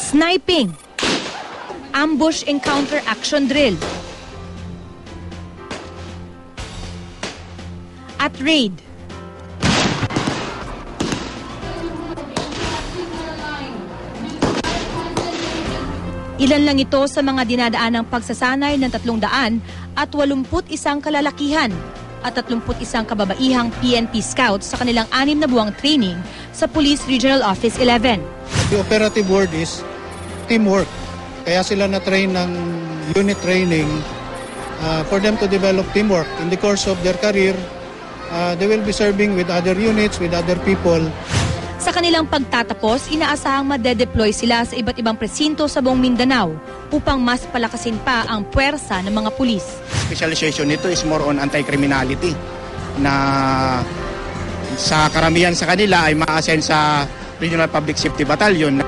sniping, ambush encounter action drill, at raid. Ilan lang ito sa mga dinadaan ng pagsasanay ng 381 kalalakihan at 31 kababaihang PNP Scouts sa kanilang 6 na buwang training sa Police Regional Office 11. The operative word is teamwork. Kaya sila na-train ng unit training for them to develop teamwork. In the course of their career, they will be serving with other units, with other people. Sa kanilang pagtatapos, inaasahang madedeploy sila sa iba't ibang presinto sa buong Mindanao upang mas palakasin pa ang puwersa ng mga pulis. Specialization nito is more on anti-criminality na sa karamihan sa kanila ay ma-assign sa Regional Public Safety Battalion.